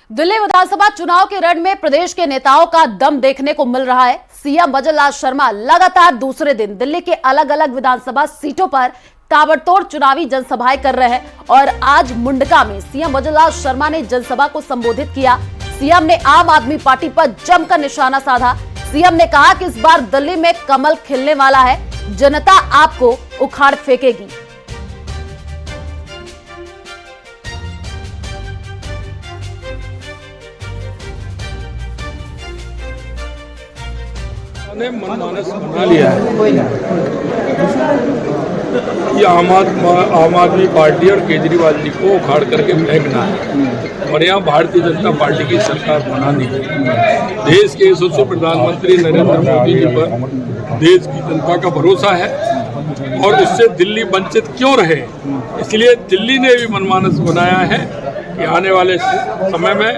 दिल्ली विधानसभा चुनाव के रण में प्रदेश के नेताओं का दम देखने को मिल रहा है। सीएम भजनलाल शर्मा लगातार दूसरे दिन दिल्ली के अलग अलग विधानसभा सीटों पर ताबड़तोड़ चुनावी जनसभाएं कर रहे हैं और आज मुंडका में सीएम भजनलाल शर्मा ने जनसभा को संबोधित किया। सीएम ने आम आदमी पार्टी पर जमकर निशाना साधा। सीएम ने कहा कि इस बार दिल्ली में कमल खिलने वाला है, जनता आपको उखाड़ फेंकेगी। ने मनमानस बना लिया है कि आम आदमी पार्टी और केजरीवाल जी को उखाड़ करके फेंकना है और यहाँ भारतीय जनता पार्टी की सरकार बनानी है। देश के यशस्वी प्रधानमंत्री नरेंद्र मोदी जी पर देश की जनता का भरोसा है और इससे दिल्ली वंचित क्यों रहे, इसलिए दिल्ली ने भी मनमानस बनाया है कि आने वाले समय में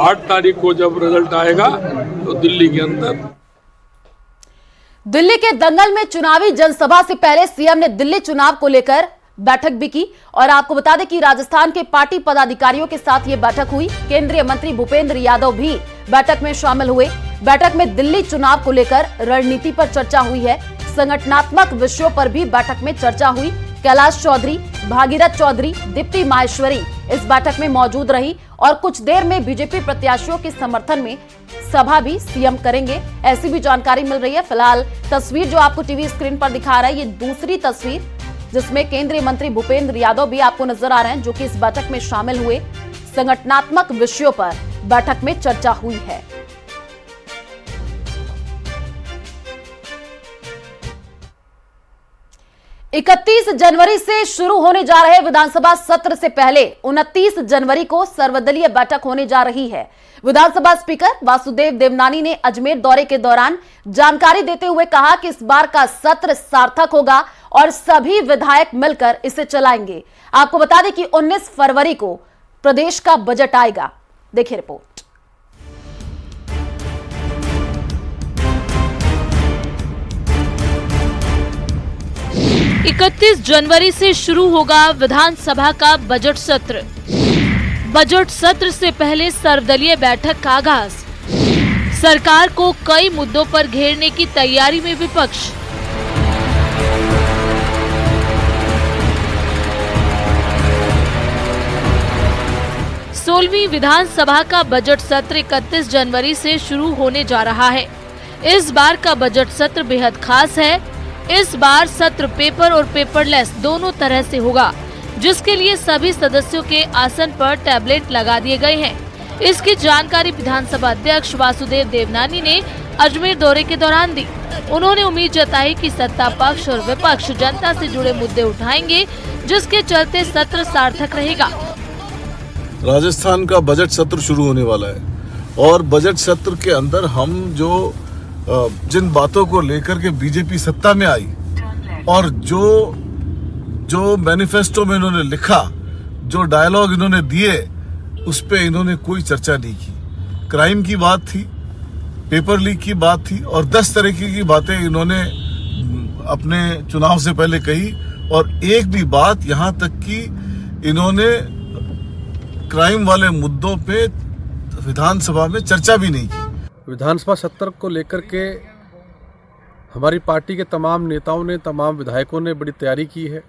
8 तारीख को जब रिजल्ट आएगा तो दिल्ली के अंदर दिल्ली के दंगल में चुनावी जनसभा से पहले सीएम ने दिल्ली चुनाव को लेकर बैठक भी की और आपको बता दें कि राजस्थान के पार्टी पदाधिकारियों के साथ ये बैठक हुई। केंद्रीय मंत्री भूपेंद्र यादव भी बैठक में शामिल हुए। बैठक में दिल्ली चुनाव को लेकर रणनीति पर चर्चा हुई है। संगठनात्मक विषयों पर भी बैठक में चर्चा हुई। कैलाश चौधरी, भागीरथ चौधरी, दीप्ति माहेश्वरी इस बैठक में मौजूद रही और कुछ देर में बीजेपी प्रत्याशियों के समर्थन में सभा भी सीएम करेंगे, ऐसी भी जानकारी मिल रही है। फिलहाल तस्वीर जो आपको टीवी स्क्रीन पर दिखा रहा है, ये दूसरी तस्वीर जिसमें केंद्रीय मंत्री भूपेंद्र यादव भी आपको नजर आ रहे हैं, जो कि इस बैठक में शामिल हुए। संगठनात्मक विषयों पर बैठक में चर्चा हुई है। इकतीस जनवरी से शुरू होने जा रहे विधानसभा सत्र से पहले 29 जनवरी को सर्वदलीय बैठक होने जा रही है। विधानसभा स्पीकर वासुदेव देवनानी ने अजमेर दौरे के दौरान जानकारी देते हुए कहा कि इस बार का सत्र सार्थक होगा और सभी विधायक मिलकर इसे चलाएंगे। आपको बता दें कि 19 फरवरी को प्रदेश का बजट आएगा। देखिए रिपोर्ट। 31 जनवरी से शुरू होगा विधानसभा का बजट सत्र। बजट सत्र से पहले सर्वदलीय बैठक का आगाज। सरकार को कई मुद्दों पर घेरने की तैयारी में विपक्ष। सोलहवीं विधानसभा का बजट सत्र 31 जनवरी से शुरू होने जा रहा है। इस बार का बजट सत्र बेहद खास है। इस बार सत्र पेपर और पेपरलेस दोनों तरह से होगा, जिसके लिए सभी सदस्यों के आसन पर टैबलेट लगा दिए गए हैं। इसकी जानकारी विधानसभा अध्यक्ष वासुदेव देवनानी ने अजमेर दौरे के दौरान दी। उन्होंने उम्मीद जताई कि सत्ता पक्ष और विपक्ष जनता से जुड़े मुद्दे उठाएंगे, जिसके चलते सत्र सार्थक रहेगा। राजस्थान का बजट सत्र शुरू होने वाला है और बजट सत्र के अंदर हम जो जिन बातों को लेकर के बीजेपी सत्ता में आई और जो मैनिफेस्टो में इन्होंने लिखा, जो डायलॉग इन्होंने दिए, उस पे इन्होंने कोई चर्चा नहीं की। क्राइम की बात थी, पेपर लीक की बात थी और 10 तरह की बातें इन्होंने अपने चुनाव से पहले कही और एक भी बात यहाँ तक कि इन्होंने क्राइम वाले मुद्दों पे विधानसभा में चर्चा भी नहीं की। विधानसभा सत्र को लेकर के हमारी पार्टी के तमाम नेताओं ने, तमाम विधायकों ने बड़ी तैयारी की है।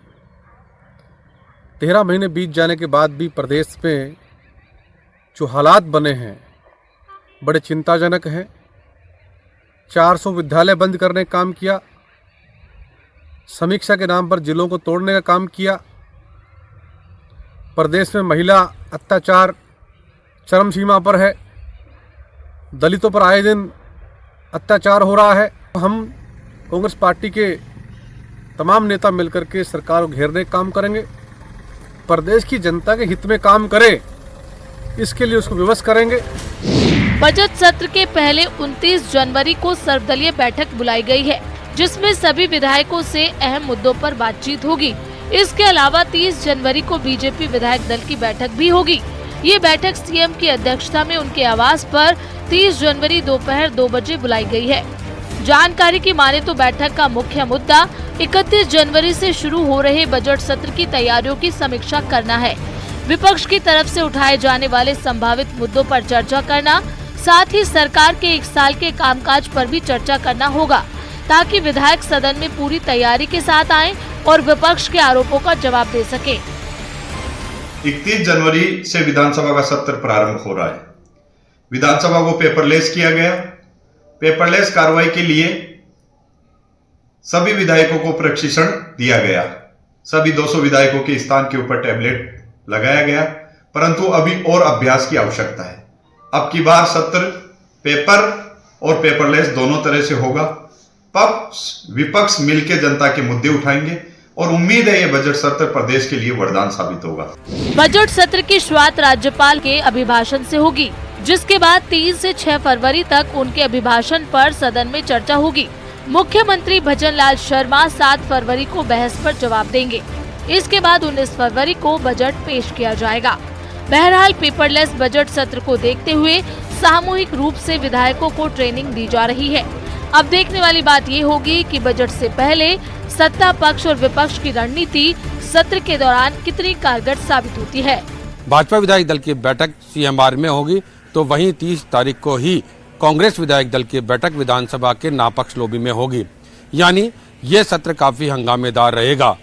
13 महीने बीत जाने के बाद भी प्रदेश में जो हालात बने हैं बड़े चिंताजनक हैं। 400 विद्यालय बंद करने का काम किया, समीक्षा के नाम पर जिलों को तोड़ने का काम किया। प्रदेश में महिला अत्याचार चरम सीमा पर है। दलितों पर आए दिन अत्याचार हो रहा है। हम कांग्रेस पार्टी के तमाम नेता मिलकर के सरकार को घेरने का काम करेंगे। प्रदेश की जनता के हित में काम करें, इसके लिए उसको विवश करेंगे। बजट सत्र के पहले 29 जनवरी को सर्वदलीय बैठक बुलाई गई है, जिसमें सभी विधायकों से अहम मुद्दों पर बातचीत होगी। इसके अलावा 30 जनवरी को बीजेपी विधायक दल की बैठक भी होगी। ये बैठक सीएम की अध्यक्षता में उनके आवास पर 30 जनवरी दोपहर 2 बजे बुलाई गई है। जानकारी की माने तो बैठक का मुख्य मुद्दा 31 जनवरी से शुरू हो रहे बजट सत्र की तैयारियों की समीक्षा करना है। विपक्ष की तरफ से उठाए जाने वाले संभावित मुद्दों पर चर्चा करना, साथ ही सरकार के 1 साल के कामकाज पर भी चर्चा करना होगा, ताकि विधायक सदन में पूरी तैयारी के साथ आएं और विपक्ष के आरोपों का जवाब दे सके। 31 जनवरी से विधानसभा का सत्र प्रारंभ हो रहा है। विधानसभा को पेपरलेस किया गया। पेपरलेस कार्रवाई के लिए सभी विधायकों को प्रशिक्षण दिया गया। सभी 200 विधायकों के स्थान के ऊपर टैबलेट लगाया गया, परंतु अभी और अभ्यास की आवश्यकता है। अब की बार सत्र पेपर और पेपरलेस दोनों तरह से होगा। पक्ष विपक्ष मिलकर जनता के मुद्दे उठाएंगे और उम्मीद है ये बजट सत्र प्रदेश के लिए वरदान साबित होगा। बजट सत्र की शुरुआत राज्यपाल के अभिभाषण से होगी, जिसके बाद 3 से 6 फरवरी तक उनके अभिभाषण पर सदन में चर्चा होगी। मुख्यमंत्री भजन लाल शर्मा 7 फरवरी को बहस पर जवाब देंगे। इसके बाद 19 फरवरी को बजट पेश किया जाएगा। बहरहाल पेपरलेस बजट सत्र को देखते हुए सामूहिक रूप से विधायकों को ट्रेनिंग दी जा रही है। अब देखने वाली बात ये होगी कि बजट से पहले सत्ता पक्ष और विपक्ष की रणनीति सत्र के दौरान कितनी कारगर साबित होती है। भाजपा विधायक दल की बैठक सीएमआर में होगी, तो वहीं 30 तारीख को ही कांग्रेस विधायक दल की बैठक विधानसभा के नापक्ष लॉबी में होगी। यानी ये सत्र काफी हंगामेदार रहेगा,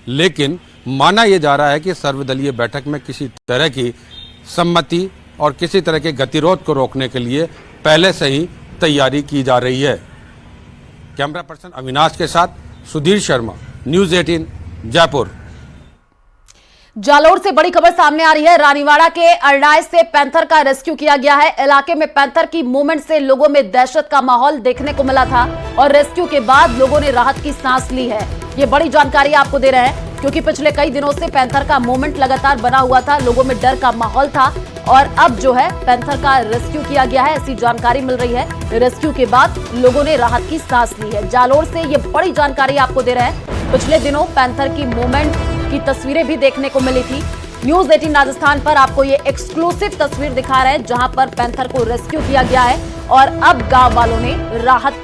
लेकिन माना यह जा रहा है कि सर्वदलीय बैठक में किसी तरह की सम्मति और किसी तरह के गतिरोध को रोकने के लिए पहले से ही तैयारी की जा रही है। कैमरा पर्सन अविनाश के साथ सुधीर शर्मा, न्यूज़ 18 जयपुर। जालोर से बड़ी खबर सामने आ रही है। रानीवाड़ा के अरनाई से पैंथर का रेस्क्यू किया गया है। इलाके में पैंथर की मूवमेंट से लोगों में दहशत का माहौल देखने को मिला था और रेस्क्यू के बाद लोगों ने राहत की सांस ली है। ये बड़ी जानकारी आपको दे रहे हैं, क्योंकि पिछले कई दिनों से पैंथर का मूवमेंट लगातार बना हुआ था, लोगों में डर का माहौल था और अब जो है पैंथर का रेस्क्यू किया गया है, ऐसी जानकारी मिल रही है। रेस्क्यू के बाद लोगों ने राहत की सांस ली है। जालोर से ये बड़ी जानकारी आपको दे रहे हैं। पिछले दिनों पैंथर की मूवमेंट की तस्वीरें भी देखने को मिली थी। न्यूज़ 18 राजस्थान पर आपको ये एक्सक्लूसिव तस्वीर दिखा रहे हैं, जहां पर पैंथर को रेस्क्यू किया गया है और अब गांव वालों ने राहत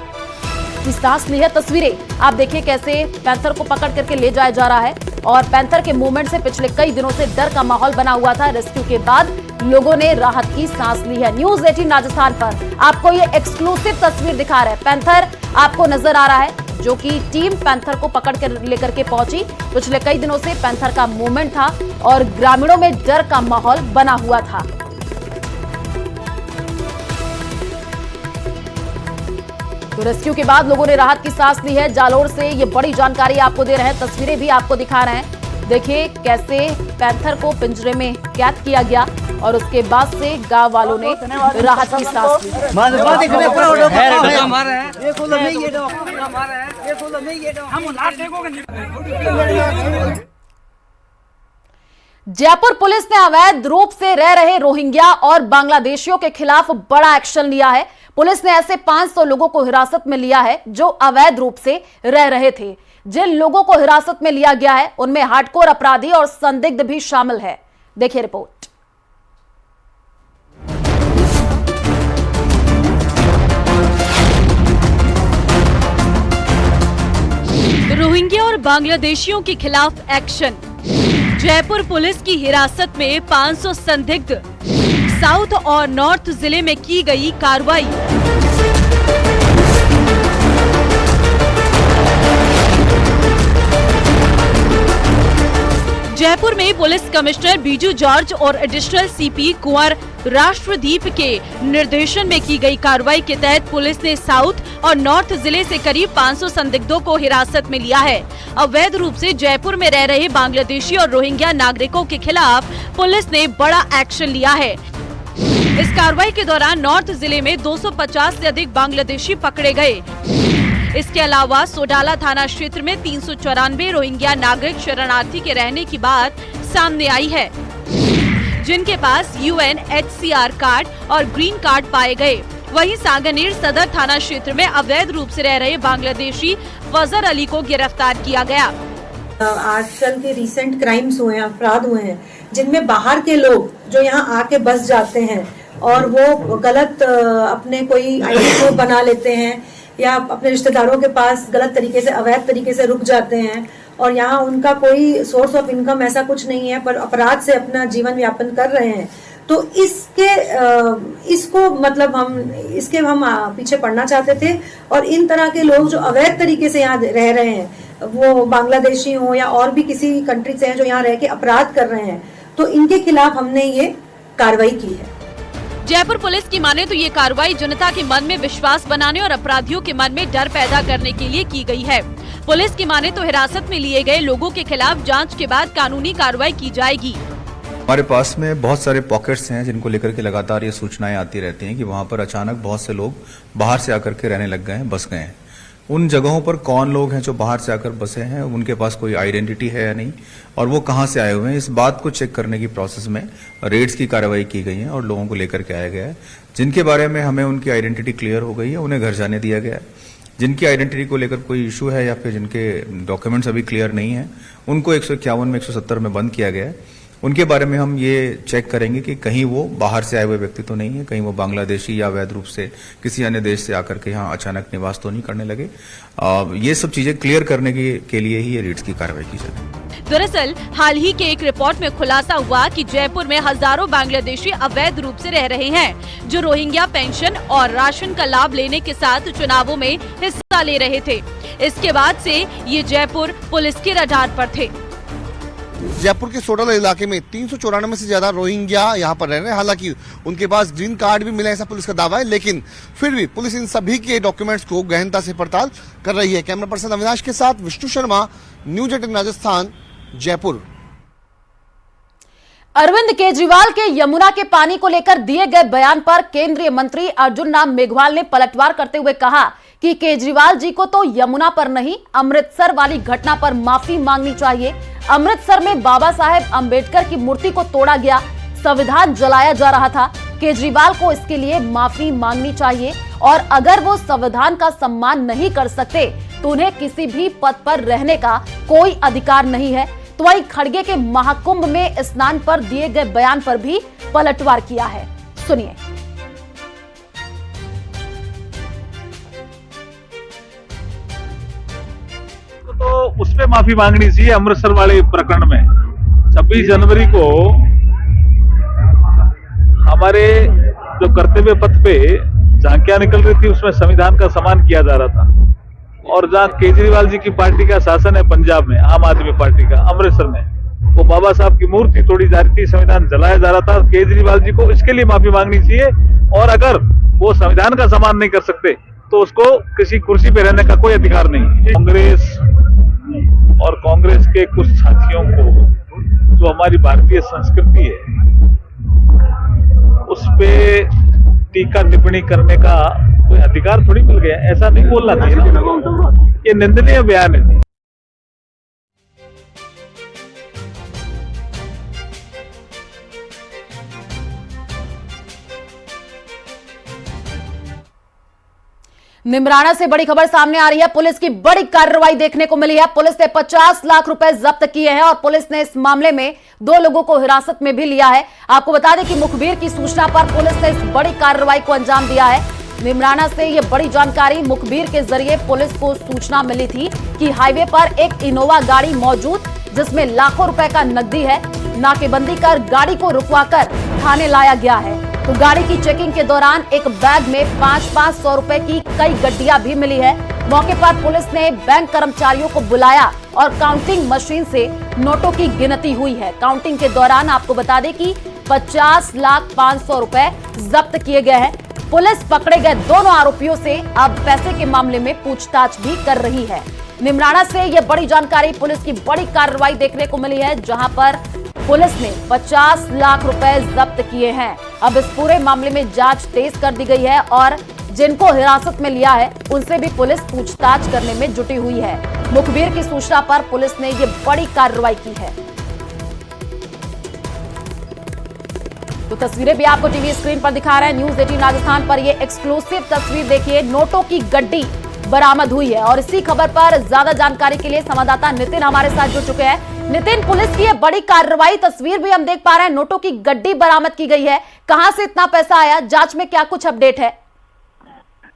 की सांस ली है। तस्वीरें आप देखिए कैसे पैंथर को पकड़ करके ले जाया जा रहा है और पैंथर के मूवमेंट से पिछले कई दिनों से डर का माहौल बना हुआ था। रेस्क्यू के बाद लोगों ने राहत की सांस ली है। न्यूज़ 18 राजस्थान पर आपको ये एक्सक्लूसिव तस्वीर दिखा रहे हैं। पैंथर आपको नजर आ रहा है, जो कि टीम पैंथर को पकड़ कर लेकर के पहुंची। पिछले कई दिनों से पैंथर का मूवमेंट था और ग्रामीणों में डर का माहौल बना हुआ था। तो रेस्क्यू के बाद लोगों ने राहत की सांस ली है। जालोर से ये बड़ी जानकारी आपको दे रहे हैं, तस्वीरें भी आपको दिखा रहे हैं। देखिए कैसे पैंथर को पिंजरे में कैद किया गया और उसके बाद से गांव वालों ने राहत की सांस ली। जयपुर पुलिस ने अवैध रूप से रह रहे रोहिंग्या और बांग्लादेशियों के खिलाफ बड़ा एक्शन लिया है। पुलिस ने ऐसे 500 लोगों को हिरासत में लिया है जो अवैध रूप से रह रहे थे। जिन लोगों को हिरासत में लिया गया है उनमें हार्डकोर अपराधी और संदिग्ध भी शामिल है। देखिए रिपोर्ट। रोहिंग्या और बांग्लादेशियों के खिलाफ एक्शन। जयपुर पुलिस की हिरासत में 500 संदिग्ध। साउथ और नॉर्थ जिले में की गई कार्रवाई। जयपुर में पुलिस कमिश्नर बीजू जॉर्ज और एडिशनल सीपी कुंवर राष्ट्रदीप के निर्देशन में की गई कार्रवाई के तहत पुलिस ने साउथ और नॉर्थ जिले से करीब 500 संदिग्धों को हिरासत में लिया है। अवैध रूप से जयपुर में रह रहे बांग्लादेशी और रोहिंग्या नागरिकों के खिलाफ पुलिस ने बड़ा एक्शन लिया है। इस कार्रवाई के दौरान नॉर्थ जिले में 250 से अधिक बांग्लादेशी पकड़े गए। इसके अलावा सोडाला थाना क्षेत्र में 394 रोहिंग्या नागरिक शरणार्थी के रहने की बात सामने आई है, जिनके पास UNHCR कार्ड और ग्रीन कार्ड पाए गए। वहीं सांगानेर सदर थाना क्षेत्र में अवैध रूप से रह रहे बांग्लादेशी फजर अली को गिरफ्तार किया गया। आजकल के रिसेंट क्राइम्स हुए हैं, अपराध हुए हैं, जिनमें बाहर के लोग जो यहाँ आके बस जाते हैं और वो गलत अपने कोई आईडी बना लेते हैं या अपने रिश्तेदारों के पास गलत तरीके से, अवैध तरीके से रुक जाते हैं और यहाँ उनका कोई सोर्स ऑफ इनकम ऐसा कुछ नहीं है, पर अपराध से अपना जीवन यापन कर रहे हैं, तो इसको मतलब हम पीछे पड़ना चाहते थे। और इन तरह के लोग जो अवैध तरीके से यहाँ रह रहे हैं, वो बांग्लादेशी हो या और भी किसी कंट्री से हैं जो यहाँ रह के अपराध कर रहे हैं, तो इनके खिलाफ हमने ये कार्रवाई की है। जयपुर पुलिस की माने तो ये कार्रवाई जनता के मन में विश्वास बनाने और अपराधियों के मन में डर पैदा करने के लिए की गई है। पुलिस की माने तो हिरासत में लिए गए लोगों के खिलाफ जांच के बाद कानूनी कार्रवाई की जाएगी। हमारे पास में बहुत सारे पॉकेट्स हैं जिनको लेकर के लगातार ये सूचनाएं आती रहती हैं कि वहां पर अचानक बहुत से लोग बाहर से आकर के रहने लग गए हैं, बस गए हैं। उन जगहों पर कौन लोग हैं जो बाहर से आकर बसे हैं, उनके पास कोई आइडेंटिटी है या नहीं, और वो कहां से आए हुए हैं, इस बात को चेक करने की प्रोसेस में रेड्स की कार्रवाई की गई है और लोगों को लेकर के आया गया है। जिनके बारे में हमें उनकी आइडेंटिटी क्लियर हो गई है, उन्हें घर जाने दिया गया है। जिनकी आइडेंटिटी को लेकर कोई इशू है या फिर जिनके डॉक्यूमेंट्स अभी क्लियर नहीं है, उनको 151 में 170 में बंद किया गया है। उनके बारे में हम ये चेक करेंगे कि कहीं वो बाहर से आए हुए व्यक्ति तो नहीं है, कहीं वो बांग्लादेशी या अवैध रूप से किसी अन्य देश से आकर के यहाँ अचानक निवास तो नहीं करने लगे। ये सब चीजें क्लियर करने के लिए ही ये रेड्स की कार्रवाई की जाती है। दरअसल हाल ही के एक रिपोर्ट में खुलासा हुआ कि जयपुर में हजारों बांग्लादेशी अवैध रूप से रह रहे हैं, जो रोहिंग्या पेंशन और राशन का लाभ लेने के साथ चुनावों में हिस्सा ले रहे थे। इसके बाद से ये जयपुर पुलिस के रडार पर थे। जयपुर के सोडल इलाके में 394 से ज्यादा रोहिंग्या यहाँ पर रह रहे हैं। हालांकि उनके पास ग्रीन कार्ड भी मिला है, ऐसा पुलिस का दावा है, लेकिन फिर भी पुलिस इन सभी के डॉक्यूमेंट्स को गहनता से पड़ताल कर रही है। कैमरा पर्सन अविनाश के साथ विष्णु शर्मा, न्यूज 18 राजस्थान, जयपुर। अरविंद केजरीवाल के यमुना के पानी को लेकर दिए गए बयान पर केंद्रीय मंत्री अर्जुन राम मेघवाल ने पलटवार करते हुए कहा कि केजरीवाल जी को तो यमुना पर नहीं, अमृतसर वाली घटना पर माफी मांगनी चाहिए। अमृतसर में बाबा साहेब अंबेडकर की मूर्ति को तोड़ा गया, संविधान जलाया जा रहा था। केजरीवाल को इसके लिए माफी मांगनी चाहिए, और अगर वो संविधान का सम्मान नहीं कर सकते तो उन्हें किसी भी पद पर रहने का कोई अधिकार नहीं है। तो वहीं खड़गे के महाकुंभ में स्नान पर दिए गए बयान पर भी पलटवार किया है। सुनिए। तो उस पे माफी मांगनी चाहिए। अमृतसर वाले प्रकरण में 26 जनवरी को हमारे जो कर्तव्य पथ पे झांकियां निकल रही थी, उसमें संविधान का सम्मान किया जा रहा था, और जहाँ केजरीवाल जी की पार्टी का शासन है पंजाब में, आम आदमी पार्टी का, अमृतसर में वो बाबा साहब की मूर्ति तोड़ी जा रही थी, संविधान जलाया जा रहा था। केजरीवाल जी को इसके लिए माफी मांगनी चाहिए, और अगर वो संविधान का सम्मान नहीं कर सकते तो उसको किसी कुर्सी पे रहने का कोई अधिकार नहीं। कांग्रेस और कांग्रेस के कुछ साथियों को जो हमारी भारतीय संस्कृति है उस पे टीका टिप्पणी करने का कोई अधिकार थोड़ी मिल गया, ऐसा नहीं बोलना चाहिए। ये निंदनीय बयान है। निमराना से बड़ी खबर सामने आ रही है। पुलिस की बड़ी कार्रवाई देखने को मिली है। पुलिस ने 50 लाख रुपए जब्त किए हैं और पुलिस ने इस मामले में 2 लोगों को हिरासत में भी लिया है। आपको बता दें कि मुखबिर की सूचना पर पुलिस ने इस बड़ी कार्रवाई को अंजाम दिया है। निमराना से यह बड़ी जानकारी मुखबिर के जरिए पुलिस को सूचना मिली थी कि हाईवे पर एक इनोवा गाड़ी मौजूद जिसमें लाखों रुपए का नकदी है। नाकेबंदी कर गाड़ी को रुकवाकर थाने लाया गया है। तो गाड़ी की चेकिंग के दौरान एक बैग में 500 रुपए की कई गड्डियां भी मिली है। मौके पर पुलिस ने बैंक कर्मचारियों को बुलाया और काउंटिंग मशीन से नोटों की गिनती हुई है। काउंटिंग के दौरान आपको बता दें कि 50,500,000 रुपए जब्त किए गए हैं। पुलिस पकड़े गए दोनों आरोपियों से अब पैसे के मामले में पूछताछ भी कर रही है। निमराना से यह बड़ी जानकारी, पुलिस की बड़ी कार्रवाई देखने को मिली है, जहां पर पुलिस ने 50 लाख रुपए जब्त किए हैं। अब इस पूरे मामले में जांच तेज कर दी गई है और जिनको हिरासत में लिया है उनसे भी पुलिस पूछताछ करने में जुटी हुई है। मुखबिर की सूचना पर पुलिस ने यह बड़ी कार्रवाई की है। तो तस्वीरें भी आपको टीवी स्क्रीन पर दिखा रहे हैं। न्यूज 18 राजस्थान पर यह एक्सक्लूसिव तस्वीर देखिए। नोटों की गड्डी बरामद हुई है और इसी खबर पर ज्यादा जानकारी के लिए संवाददाता नितिन हमारे साथ जुड़ चुके हैं। नितिन, पुलिस की ये बड़ी कार्रवाई, तस्वीर भी हम देख पा रहे हैं, नोटों की गड्डी बरामद की गई है। कहां से इतना पैसा आया, जांच में क्या कुछ अपडेट है?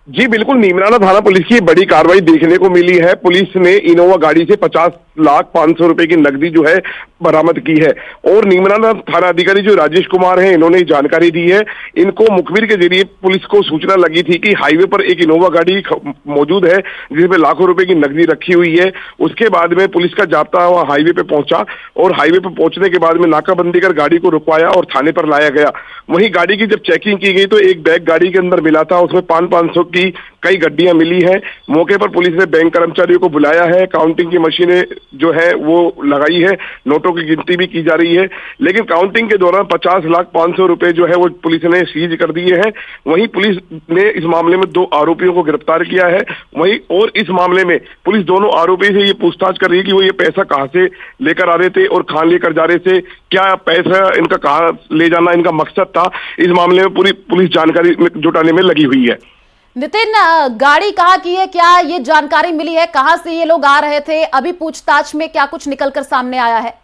जी बिल्कुल, नीमराना थाना पुलिस की बड़ी कार्रवाई देखने को मिली है। पुलिस ने इनोवा गाड़ी से 50 50,500 रुपए की नकदी जो है बरामद की है। और नीमराना थाना अधिकारी जो राजेश कुमार हैं, इन्होंने जानकारी दी है। इनको मुखबिर के जरिए पुलिस को सूचना लगी थी कि हाईवे पर एक इनोवा गाड़ी मौजूद है जिसमें लाखों रुपए की नकदी रखी हुई है। उसके बाद में पुलिस का जाब्ता वहां हाईवे पे पहुंचा और हाईवे पे पहुंचने के बाद में नाकाबंदी कर गाड़ी को रुकवाया और थाने पर लाया गया। वहीं गाड़ी की जब चेकिंग की गई तो एक बैग गाड़ी के अंदर मिला था, उसमें 500 की कई गड्डियां मिली हैं। मौके पर पुलिस ने बैंक कर्मचारियों को बुलाया है, काउंटिंग की मशीनें जो है वो लगाई है, नोटों की गिनती भी की जा रही है। लेकिन काउंटिंग के दौरान 50,500,000 रुपए जो है वो पुलिस ने सीज कर दिए हैं। वहीं पुलिस ने इस मामले में 2 आरोपियों को गिरफ्तार किया है। वहीं और इस मामले में पुलिस दोनों आरोपी से ये पूछताछ कर रही है कि वो ये पैसा कहां से लेकर आ रहे थे और कहां लेकर जा रहे थे, क्या पैसा इनका कहां ले जाना इनका मकसद था। इस मामले में पूरी पुलिस जानकारी जुटाने में लगी हुई है। नितिन, गाड़ी कहाँ की है, क्या ये जानकारी मिली है, कहां से ये लोग आ रहे थे? अभी पूछताछ में क्या कुछ निकलकर सामने आया है?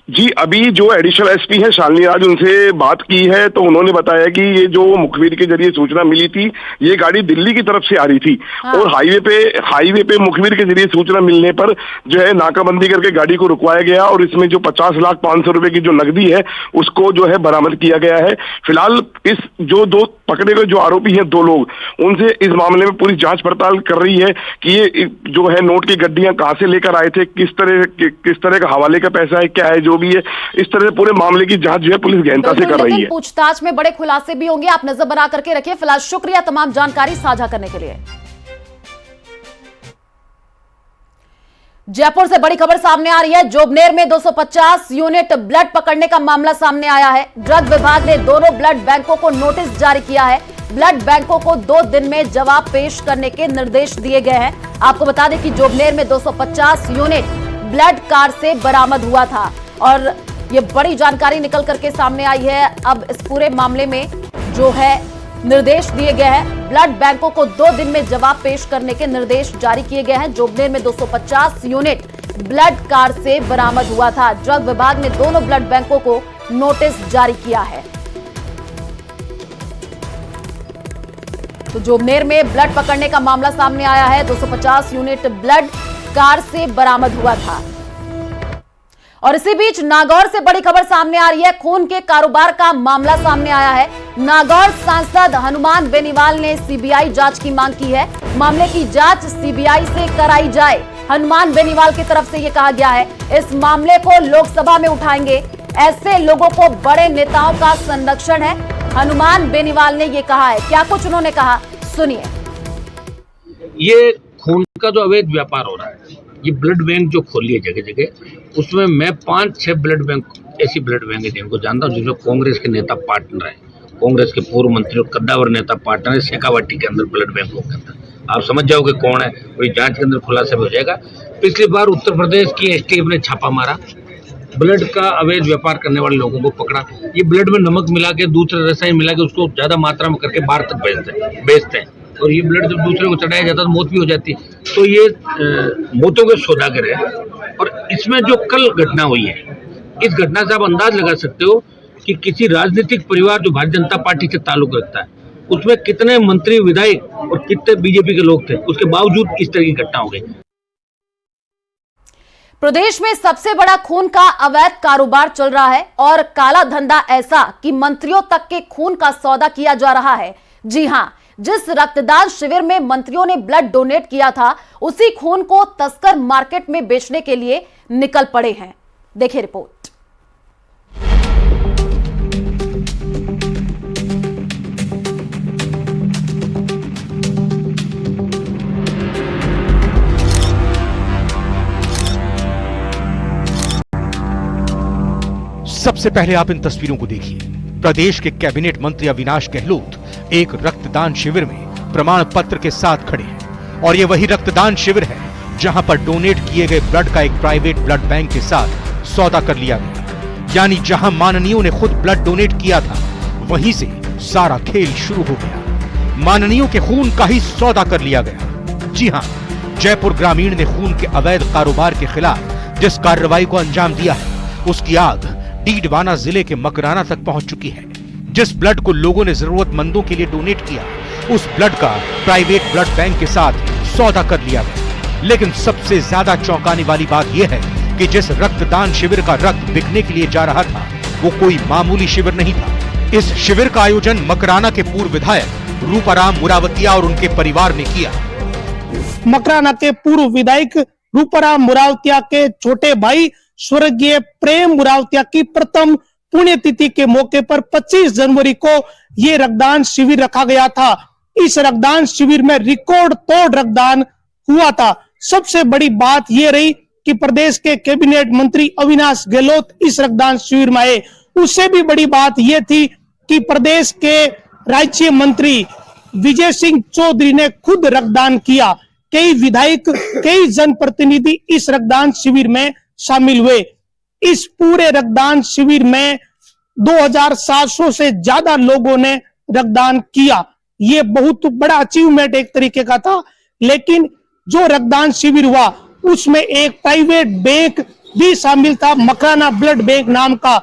जी, अभी जो एडिशनल एसपी है शालिनी राज, उनसे बात की है तो उन्होंने बताया कि ये जो मुखबिर के जरिए सूचना मिली थी, ये गाड़ी दिल्ली की तरफ से आ रही थी। और हाईवे पे मुखबिर के जरिए सूचना मिलने पर जो है नाकाबंदी करके गाड़ी को रुकवाया गया और इसमें जो 50,500,000 रुपए की जो नकदी है उसको जो है बरामद किया गया है। फिलहाल इस जो 2 पकड़े गए जो आरोपी हैं 2 लोग, उनसे इस मामले में पूरी जांच पड़ताल कर रही है कि ये जो है नोट की गड्डियां कहां से लेकर आए थे, किस तरह का हवाले का पैसा है, क्या है, जो भी है, इस तरह से पूरे मामले की जांच जो है पुलिस गहनता से कर रही है। पूछताछ में बड़े खुलासे भी होंगे, आप नजर बना करके रखिए। फिलहाल शुक्रिया तमाम जानकारी साझा करने के लिए। जयपुर से बड़ी खबर सामने आ रही है। जोबनेर में 250 यूनिट ब्लड पकड़ने का मामला सामने आया है। ड्रग विभाग ने दोनों ब्लड बैंकों को नोटिस जारी किया है। ब्लड बैंकों को 2 दिन में जवाब पेश करने के निर्देश दिए गए हैं। आपको बता दें कि जोबनेर में 250 यूनिट ब्लड कार से बरामद हुआ था और ये बड़ी जानकारी निकल करके सामने आई है। अब इस पूरे मामले में जो है निर्देश दिए गए हैं। ब्लड बैंकों को 2 दिन में जवाब पेश करने के निर्देश जारी किए गए हैं। जोबनेर में 250 यूनिट ब्लड कार से बरामद हुआ था। ड्रग विभाग ने दोनों ब्लड बैंकों को नोटिस जारी किया है। तो जोबनेर में ब्लड पकड़ने का मामला सामने आया है। 250 यूनिट ब्लड कार से बरामद हुआ था। और इसी बीच नागौर से बड़ी खबर सामने आ रही है। खून के कारोबार का मामला सामने आया है। नागौर सांसद हनुमान बेनीवाल ने सीबीआई जांच की मांग की है। मामले की जांच सीबीआई से कराई जाए, हनुमान बेनीवाल की तरफ से यह कहा गया है। इस मामले को लोकसभा में उठाएंगे, ऐसे लोगों को बड़े नेताओं का संरक्षण है, हनुमान बेनीवाल ने यह कहा है। क्या कुछ उन्होंने कहा, सुनिए। ये खून का जो अवैध व्यापार हो रहा है, ये ब्लड बैंक जो खोली है जगह जगह, उसमें मैं 5-6 ब्लड बैंक, ऐसी ब्लड बैंक है जिनको जानता हूँ जिसमें कांग्रेस के नेता पार्टनर है, कांग्रेस के पूर्व मंत्री और कद्दावर नेता पार्टनर है शेखावाटी के अंदर ब्लड बैंकों के अंदर। आप समझ जाओगे कौन है, वही जांच के अंदर खुलासा हो जाएगा। पिछली बार उत्तर प्रदेश की एसटीएफ ने छापा मारा, ब्लड का अवैध व्यापार करने वाले लोगों को पकड़ा। ये ब्लड में नमक मिला के, दूसरे रसायन मिला के उसको ज्यादा मात्रा में करके बाहर तक बेचते हैं और ये ब्लड जब दूसरे को चढ़ाया जाता है तो मौत भी हो जाती है। तो ये मौतों के सौदागर है। और इसमें जो कल घटना हुई है, इस घटना से आप अंदाज लगा सकते हो कि किसी राजनीतिक परिवार जो भारतीय जनता पार्टी से ताल्लुक रखता है, उसमें कितने मंत्री, विधायक और कितने बीजेपी के लोग थे, उसके बावजूद इस तरह की घटना हो गई। प्रदेश में सबसे बड़ा खून का अवैध कारोबार चल रहा है और काला धंधा ऐसा कि मंत्रियों तक के खून का सौदा किया जा रहा है। जी हां, जिस रक्तदान शिविर में मंत्रियों ने ब्लड डोनेट किया था, उसी खून को तस्कर मार्केट में बेचने के लिए निकल पड़े हैं। देखिए रिपोर्ट। सबसे पहले आप इन तस्वीरों को देखिए। प्रदेश के कैबिनेट मंत्री अविनाश गहलोत एक रक्तदान शिविर में प्रमाण पत्र के साथ खड़े हैं और ये वही रक्तदान शिविर है जहां पर डोनेट किए गए ब्लड का एक प्राइवेट ब्लड बैंक के साथ सौदा कर लिया गया। यानी जहां माननीयों ने खुद ब्लड डोनेट किया था, वहीं से सारा खेल शुरू हो गया। माननीयों के खून का ही सौदा कर लिया गया। जी हां, जयपुर ग्रामीण ने खून के अवैध कारोबार के खिलाफ जिस कार्रवाई को अंजाम दिया है, उसकी आग डीडवाना जिले के मकराना तक पहुंच चुकी है। जिस ब्लड को लोगों ने जरूरतमंदों के लिए डोनेट किया, उस ब्लड का प्राइवेट ब्लड बैंक के साथ सौदा कर लिया गया। लेकिन सबसे ज्यादा चौंकाने वाली बात यह है कि जिस रक्तदान शिविर का रक्त बिकने के लिए जा रहा था वो कोई मामूली शिविर नहीं था। इस शिविर का आयोजन मकराना के पूर्व विधायक रूपाराम मुरावतिया और उनके परिवार ने किया। मकराना के पूर्व विधायक रूपाराम मुरावतिया के छोटे भाई स्वर्गीय प्रेम मुरावतिया की प्रथम पुण्यतिथि के मौके पर 25 जनवरी को ये रक्तदान शिविर रखा गया था। इस रक्तदान शिविर में रिकॉर्ड तोड़ रक्तदान हुआ था। सबसे बड़ी बात ये रही कि प्रदेश के कैबिनेट मंत्री अविनाश गहलोत इस रक्तदान शिविर में आए। उससे भी बड़ी बात ये थी कि प्रदेश के राज्य मंत्री विजय सिंह चौधरी ने खुद रक्तदान किया। कई विधायक, कई जनप्रतिनिधि इस रक्तदान शिविर में शामिल हुए। इस पूरे रक्तदान शिविर में 2700 से ज्यादा लोगों ने रक्तदान किया। ये बहुत बड़ा अचीवमेंट एक तरीके का था। लेकिन जो रक्तदान शिविर हुआ उसमें एक प्राइवेट बैंक भी शामिल था, मकराना ब्लड बैंक नाम का,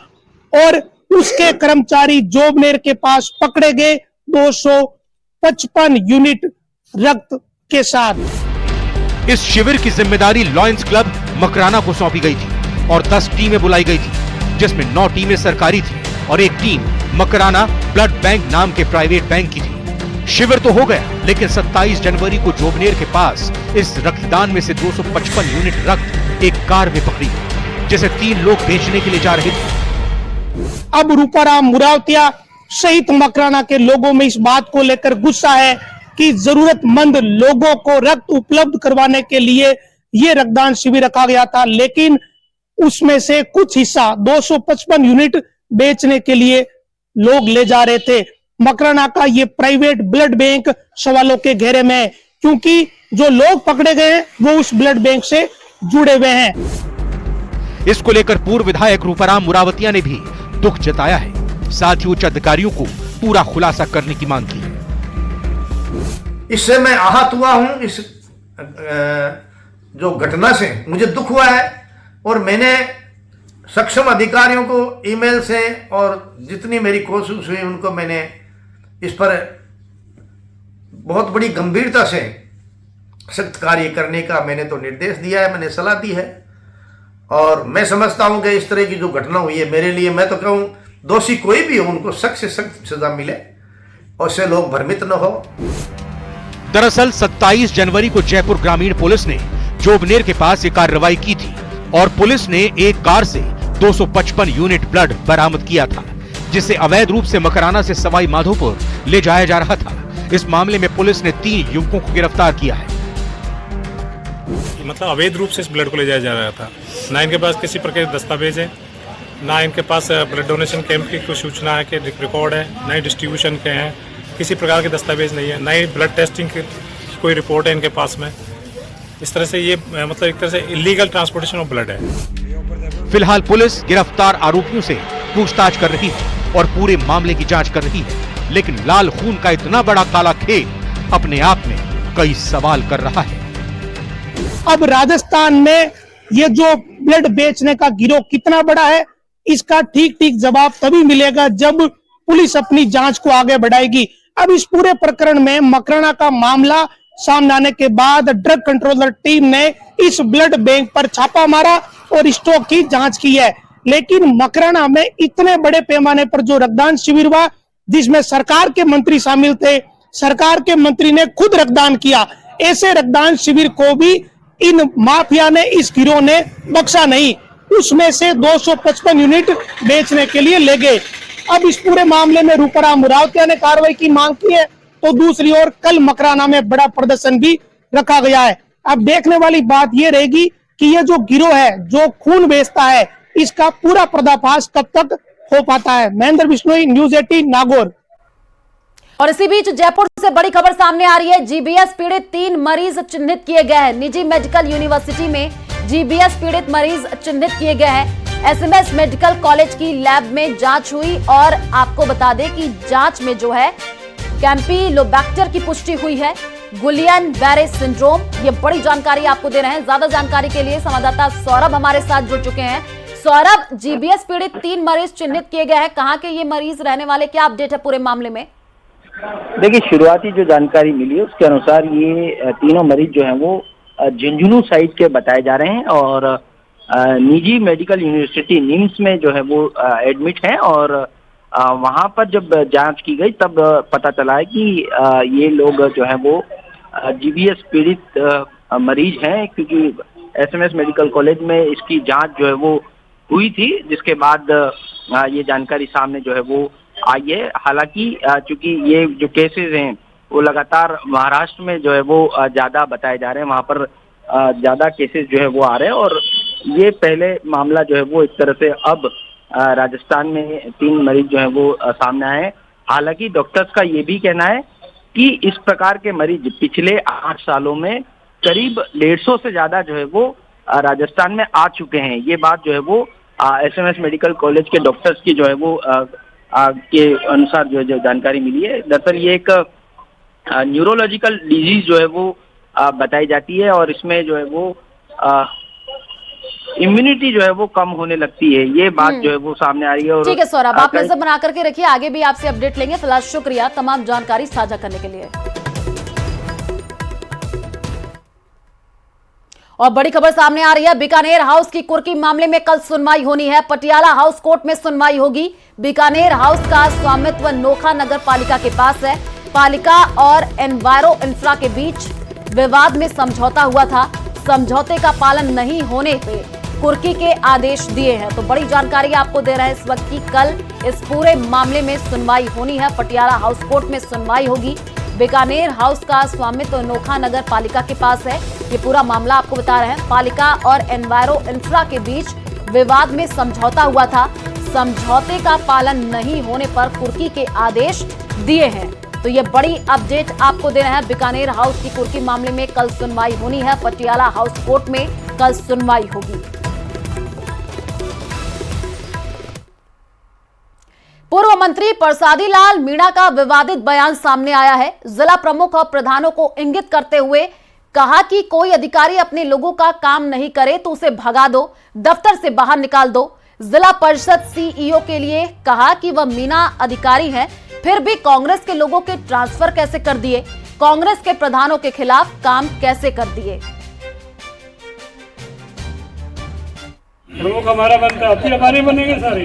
और उसके कर्मचारी जोबनेर के पास पकड़े गए 255 यूनिट रक्त के साथ। इस शिविर की जिम्मेदारी लॉयंस क्लब मकराना को सौंपी गई थी और 10 टीमें बुलाई गई थी, जिसमें 9 टीमें सरकारी थी और एक टीम मकराना ब्लड बैंक नाम के प्राइवेट बैंक की थी। शिविर तो हो गया, लेकिन 27 जनवरी को जोबनेर के पास इस रक्तदान में से 255 यूनिट रक्त एक कार में पकड़ी, जिसे 3 लोग बेचने के लिए जा रहे थे। अब रूपाराम मुरावतिया सहित मकराना के लोगों में इस बात को लेकर गुस्सा है कि जरूरतमंद लोगों को रक्त उपलब्ध करवाने के लिए ये रक्तदान शिविर रखा गया था, लेकिन उसमें से कुछ हिस्सा 255 यूनिट बेचने के लिए लोग ले जा रहे थे। मकराना का ये प्राइवेट ब्लड बैंक सवालों के घेरे में है, क्योंकि जो लोग पकड़े गए हैं वो उस ब्लड बैंक से जुड़े हुए हैं। इसको लेकर पूर्व विधायक रूपाराम मुरावतिया ने भी दुख जताया है। साथ ही उच्च अधिकारियों को पूरा खुलासा करने की मांग की है। इससे मैं आहत हुआ हूं। इस जो घटना से मुझे दुख हुआ है और मैंने सक्षम अधिकारियों को ईमेल से और जितनी मेरी कोशिश हुई उनको मैंने इस पर बहुत बड़ी गंभीरता से सख्त कार्य करने का मैंने तो निर्देश दिया है, मैंने सलाह दी है। और मैं समझता हूं कि इस तरह की जो घटना हुई है मेरे लिए, मैं तो कहूं दोषी कोई भी हो उनको सख्त से सख्त सजा मिले और उससे लोग भ्रमित न हो। दरअसल 27 जनवरी को जयपुर ग्रामीण पुलिस ने जोबनेर के पास ये कार्रवाई की थी और पुलिस ने एक कार से 255 यूनिट ब्लड बरामद किया था, जिसे अवैध रूप से मकराना से सवाई माधोपुर ले जाया जा रहा था। इस मामले में पुलिस ने 3 युवकों को गिरफ्तार किया है। मतलब अवैध रूप से इस ब्लड को ले जाया जा रहा था। ना इनके पास किसी प्रकार के दस्तावेज है, ना इनके पास ब्लड डोनेशन कैंप की कोई सूचना है कि रिकॉर्ड है, ना ही डिस्ट्रीब्यूशन के हैं, किसी प्रकार के दस्तावेज नहीं है, ना ही ब्लड टेस्टिंग की कोई रिपोर्ट है इनके पास में। इस तरह से ये मतलब एक तरह से इलीगल ट्रांसपोर्टेशन ऑफ ब्लड है। फिलहाल पुलिस गिरफ्तार आरोपियों से पूछताछ कर रही है और पूरे मामले की जांच कर रही है, लेकिन लाल खून का इतना बड़ा काला खेल अपने आप में कई सवाल कर रहा है। अब राजस्थान में ये जो ब्लड बेचने का गिरोह कितना बड़ा है, इसका ठीक ठीक जवाब तभी मिलेगा जब पुलिस अपनी जांच को आगे बढ़ाएगी। अब इस पूरे प्रकरण में मकराना का मामला सामने आने के बाद ड्रग कंट्रोलर टीम ने इस ब्लड बैंक पर छापा मारा और स्टॉक की जांच की है। लेकिन मकराना में इतने बड़े पैमाने पर जो रक्तदान शिविर हुआ, जिसमें सरकार के मंत्री शामिल थे, सरकार के मंत्री ने खुद रक्तदान किया, ऐसे रक्तदान शिविर को भी इन माफिया ने, इस गिरोह ने बख्शा नहीं। उसमें से 255 यूनिट बेचने के लिए ले गए। अब इस पूरे मामले में रूपाराम मुरावतिया ने कार्रवाई की मांग की है, तो दूसरी ओर कल मकराना में बड़ा प्रदर्शन भी रखा गया है। अब देखने वाली बात यह रहेगी कि ये जो गिरोह है जो खून बेचता है, इसका पूरा पर्दाफाश कब तक हो पाता है। महेंद्र बिश्नोई, न्यूज़ 18 नागौर। और इसी बीच जयपुर से बड़ी खबर सामने आ रही है। जीबीएस पीड़ित 3 मरीज चिन्हित किए गए हैं। निजी मेडिकल यूनिवर्सिटी में जीबीएस पीड़ित मरीज चिन्हित किए गए हैं। एसएमएस मेडिकल कॉलेज की लैब में जांच हुई और आपको बता दें कि जांच में जो है कैंपिलोबैक्टर की पुष्टि हुई है, गुलियन बैरे सिंड्रोम। ये बड़ी जानकारी आपको दे रहे हैं। ज्यादा जानकारी के लिए संवाददाता सौरभ हमारे साथ जुड़ चुके हैं। सौरभ, जीबीएस पीड़ित 3 मरीज चिन्हित किए गए हैं, कहाँ के ये मरीज रहने वाले, क्या अपडेट है पूरे मामले में? देखिए, शुरुआती जो जानकारी मिली है उसके अनुसार ये तीनों मरीज जो हैं वो झुंझुनू साइड के बताए जा रहे हैं और निजी मेडिकल यूनिवर्सिटी निम्स में जो है वो एडमिट हैं और वहां पर जब जांच की गई तब पता चला है कि ये लोग जो है वो जीबीएस पीड़ित मरीज हैं, क्योंकि एसएमएस मेडिकल कॉलेज में इसकी जांच जो है वो हुई थी, जिसके बाद ये जानकारी सामने जो है वो आई है। हालांकि चूंकि ये जो केसेस हैं वो लगातार महाराष्ट्र में जो है वो ज्यादा बताए जा रहे हैं, वहां पर ज्यादा केसेस जो है वो आ रहे हैं और ये पहले मामला जो है वो एक तरह से अब राजस्थान में 3 मरीज जो है वो सामने आए। हालांकि डॉक्टर्स का ये भी कहना है कि इस प्रकार के मरीज पिछले 8 सालों में करीब 150 से ज्यादा जो है वो राजस्थान में आ चुके हैं। ये बात जो है वो एसएमएस मेडिकल कॉलेज के डॉक्टर्स की जो है वो के अनुसार जो जानकारी मिली है। दरअसल ये एक न्यूरोलॉजिकल डिजीज जो है वो बताई जाती है और इसमें जो है वो इम्यूनिटी जो है वो कम होने लगती है, ये बात जो है वो सामने आ रही है। और ठीक है सौरभ, आप नजर बना करके रखिए, आगे भी आपसे अपडेट लेंगे। फिलहाल शुक्रिया तमाम जानकारी साझा करने के लिए। और बड़ी खबर सामने आ रही है, बीकानेर हाउस की कुर्की मामले में कल सुनवाई होनी है। पटियाला हाउस कोर्ट में सुनवाई होगी। बीकानेर हाउस का स्वामित्व नोखा नगर पालिका के पास है। पालिका और एनवायरो इंफ्रा के बीच विवाद में समझौता हुआ था। समझौते का पालन नहीं होने पे कुर्की के आदेश दिए हैं। तो बड़ी जानकारी आपको दे रहे हैं इस वक्त की कल इस पूरे मामले में सुनवाई होनी है। पटियाला हाउस कोर्ट में सुनवाई होगी। बीकानेर हाउस का स्वामित्व नोखा नगर पालिका के पास है। ये पूरा मामला आपको बता रहे हैं। पालिका और एनवायरो इंफ्रा के बीच विवाद में समझौता हुआ था। समझौते का पालन नहीं होने पर कुर्की के आदेश दिए हैं। तो ये बड़ी अपडेट आपको दे रहे हैं। बीकानेर हाउस की कुर्की मामले में कल सुनवाई होनी है। पटियाला हाउस कोर्ट में कल सुनवाई होगी। पूर्व मंत्री प्रसादी लाल मीणा का विवादित बयान सामने आया है। जिला प्रमुख और प्रधानों को इंगित करते हुए कहा कि कोई अधिकारी अपने लोगों का काम नहीं करे तो उसे भगा दो, दफ्तर से बाहर निकाल दो। जिला परिषद सीईओ के लिए कहा कि वह मीणा अधिकारी हैं, फिर भी कांग्रेस के लोगों के ट्रांसफर कैसे कर दिए, कांग्रेस के प्रधानों के खिलाफ काम कैसे कर दिए। प्रमुख हमारा बनता, फिर हमारे बनेंगे सारे,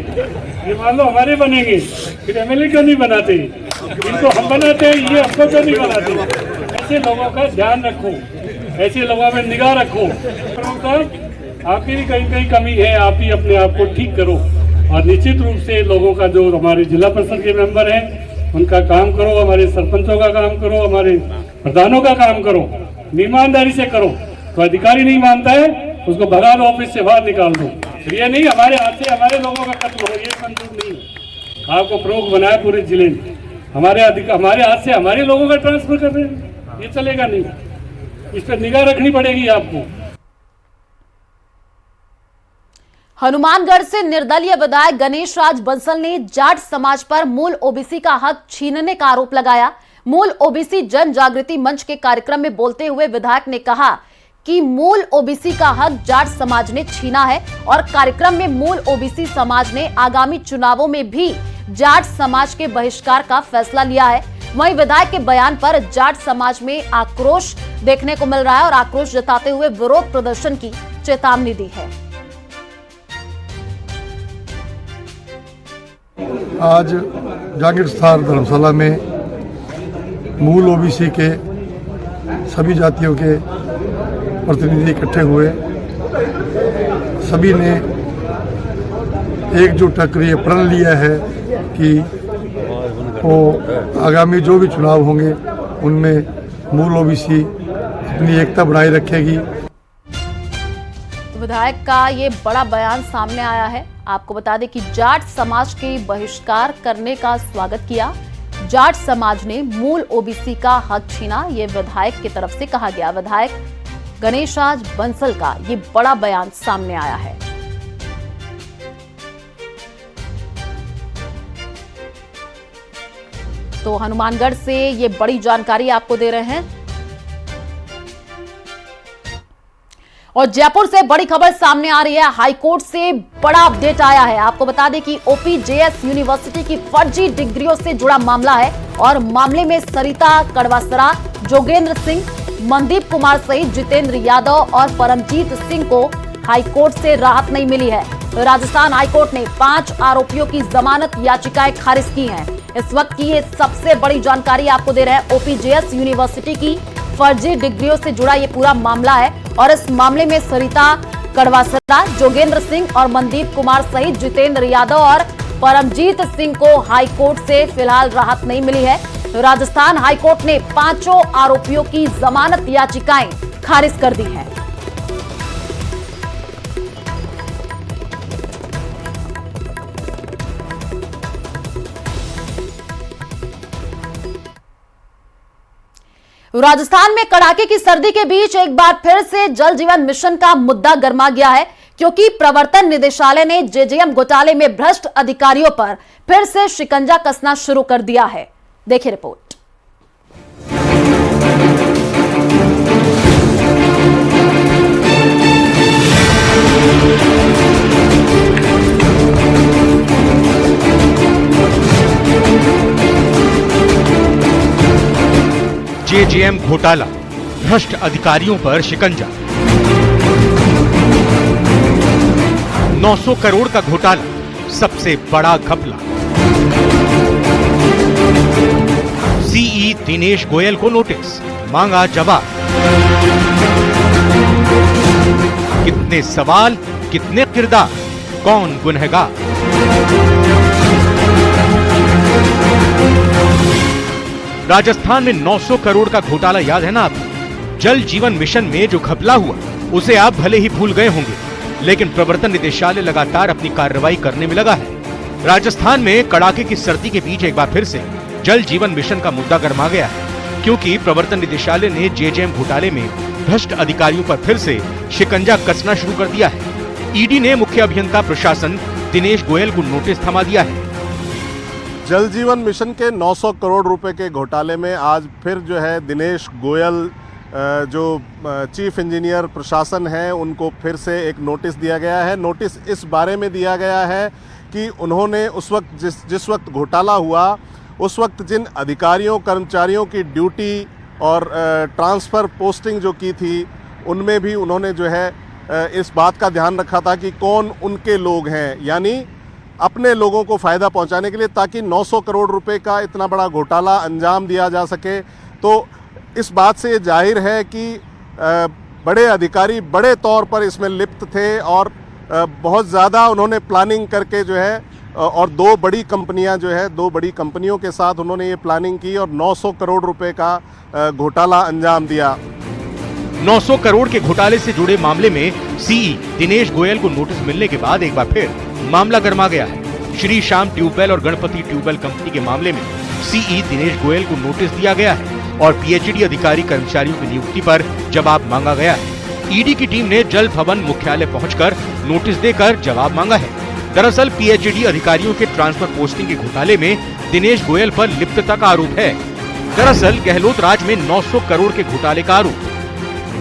ये मान लो हमारे बनेंगे, फिर एमएलए क्यों नहीं बनाते, इनको हम बनाते हैं, ये हमको क्यों नहीं बनाते। ऐसे लोगों का ध्यान रखो, ऐसे लोगों में निगाह रखो। प्रमुख साहब आपकी भी कहीं कहीं कमी है, आप ही अपने आप को ठीक करो और निश्चित रूप से लोगों का जो हमारे जिला परिषद के मेंबर हैं उनका काम करो, हमारे सरपंचों का काम करो, हमारे प्रधानों का काम करो, ईमानदारी से करो। तो अधिकारी नहीं मानता है उसको भगा दो, ऑफिस से बाहर निकाल दो। ये नहीं हमारे हाथ से हमारे लोगों का कत्ल हो, ये मंजूर नहीं। आपको प्रमुख बनाया पूरे जिले में, हमारे हाथ से हमारे लोगों का ट्रांसफर कर रहे हैं, ये चलेगा नहीं। इस पर निगाह रखनी पड़ेगी आपको। हनुमानगढ़ से निर्दलीय विधायक गणेश राज बंसल ने जाट समाज पर मूल ओबीसी का हक छीनने का आरोप लगाया। मूल ओबीसी जन जागृति मंच के कार्यक्रम में बोलते हुए विधायक ने कहा कि मूल ओबीसी का हक जाट समाज ने छीना है और कार्यक्रम में मूल ओबीसी समाज ने आगामी चुनावों में भी जाट समाज के बहिष्कार का फैसला लिया है। वहीं विधायक के बयान पर जाट समाज में आक्रोश देखने को मिल रहा है और आक्रोश जताते हुए विरोध प्रदर्शन की चेतावनी दी है। आज जागीर स्थान धर्मशाला में मूल ओबीसी के सभी जातियों के प्रतिनिधि इकट्ठे हुए। सभी ने एकजुट होकर ये प्रण लिया है कि वो आगामी जो भी चुनाव होंगे उनमें मूल ओबीसी अपनी एकता बनाए रखेगी। विधायक का ये बड़ा बयान सामने आया है। आपको बता दें कि जाट समाज के बहिष्कार करने का स्वागत किया। जाट समाज ने मूल ओबीसी का हक छीना, ये विधायक की तरफ से कहा गया। विधायक गणेश राज बंसल का ये बड़ा बयान सामने आया है। तो हनुमानगढ़ से ये बड़ी जानकारी आपको दे रहे हैं। और जयपुर से बड़ी खबर सामने आ रही है। हाईकोर्ट से बड़ा अपडेट आया है। आपको बता दें कि ओपीजेएस यूनिवर्सिटी की फर्जी डिग्रियों से जुड़ा मामला है और मामले में सरिता कड़वासरा, जोगेंद्र सिंह, मनदीप कुमार सहित जितेंद्र यादव और परमजीत सिंह को हाईकोर्ट से राहत नहीं मिली है। तो राजस्थान हाईकोर्ट ने 5 आरोपियों की जमानत याचिकाएं खारिज की हैं। इस वक्त की ये सबसे बड़ी जानकारी आपको दे रहे हैं। ओपीजेएस यूनिवर्सिटी की फर्जी डिग्रियों से जुड़ा ये पूरा मामला है और इस मामले में सरिता कड़वासरा, जोगेंद्र सिंह और मनदीप कुमार सहित जितेंद्र यादव और परमजीत सिंह को हाईकोर्ट से फिलहाल राहत नहीं मिली है। तो राजस्थान हाईकोर्ट ने 5 आरोपियों की जमानत याचिकाएं खारिज कर दी हैं। राजस्थान में कड़ाके की सर्दी के बीच एक बार फिर से जल जीवन मिशन का मुद्दा गर्मा गया है, क्योंकि प्रवर्तन निदेशालय ने जेजेएम घोटाले में भ्रष्ट अधिकारियों पर फिर से शिकंजा कसना शुरू कर दिया है। देखिए रिपोर्ट। जेजेएम घोटाला, भ्रष्ट अधिकारियों पर शिकंजा। 900 करोड़ का घोटाला, सबसे बड़ा घपला। सीई दिनेश गोयल को नोटिस, मांगा जवाब। कितने सवाल, कितने किरदार, कौन गुनहगार? राजस्थान में 900 करोड़ का घोटाला याद है ना आपको? जल जीवन मिशन में जो घपला हुआ उसे आप भले ही भूल गए होंगे, लेकिन प्रवर्तन निदेशालय लगातार अपनी कार्रवाई करने में लगा है। राजस्थान में कड़ाके की सर्दी के बीच एक बार फिर से जल जीवन मिशन का मुद्दा गर्मा गया है, क्योंकि प्रवर्तन निदेशालय ने जेजेएम घोटाले में भ्रष्ट अधिकारियों पर फिर से शिकंजा कसना शुरू कर दिया है। ईडी ने मुख्य अभियंता प्रशासन दिनेश गोयल को नोटिस थमा दिया है। जल जीवन मिशन के 900 करोड़ रुपए के घोटाले में आज फिर जो है दिनेश गोयल जो चीफ इंजीनियर प्रशासन है उनको फिर से एक नोटिस दिया गया है। नोटिस इस बारे में दिया गया है कि उन्होंने उस वक्त जिस वक्त घोटाला हुआ उस वक्त जिन अधिकारियों कर्मचारियों की ड्यूटी और ट्रांसफ़र पोस्टिंग जो की थी उनमें भी उन्होंने जो है इस बात का ध्यान रखा था कि कौन उनके लोग हैं, यानी अपने लोगों को फ़ायदा पहुंचाने के लिए, ताकि 900 करोड़ रुपए का इतना बड़ा घोटाला अंजाम दिया जा सके। तो इस बात से जाहिर है कि बड़े अधिकारी बड़े तौर पर इसमें लिप्त थे और बहुत ज़्यादा उन्होंने प्लानिंग करके जो है और 2 बड़ी कंपनियां जो है 2 बड़ी कंपनियों के साथ उन्होंने ये प्लानिंग की और 900 करोड़ रुपए का घोटाला अंजाम दिया। 900 करोड़ के घोटाले से जुड़े मामले में सीई दिनेश गोयल को नोटिस मिलने के बाद एक बार फिर मामला गर्मा गया है। श्री श्याम ट्यूबवेल और गणपति ट्यूबवेल कंपनी के मामले में सीई दिनेश गोयल को नोटिस दिया गया है और पीएचडी अधिकारी कर्मचारियों की नियुक्ति पर जवाब मांगा गया है। ईडी की टीम ने जल भवन मुख्यालय पहुंचकर नोटिस देकर जवाब मांगा है। दरअसल पीएचडी अधिकारियों के ट्रांसफर पोस्टिंग के घोटाले में दिनेश गोयल पर लिप्तता का आरोप है। दरअसल गहलोत राज में 900 करोड़ के घोटाले का आरोप।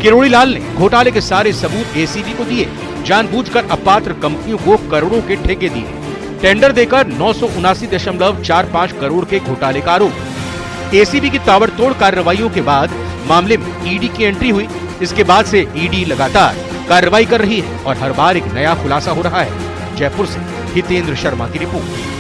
किरोड़ी लाल ने घोटाले के सारे सबूत एसीबी को दिए, जानबूझकर अपात्र कंपनियों को करोड़ों के ठेके दिए, टेंडर देकर 979.45 करोड़ के घोटाले का आरोप। एसीबी की ताबड़तोड़ कार्रवाइयों के बाद मामले में ईडी की एंट्री हुई। इसके बाद से ईडी लगातार कार्रवाई कर रही है और हर बार एक नया खुलासा हो रहा है। जयपुर से हितेंद्र शर्मा की रिपोर्ट।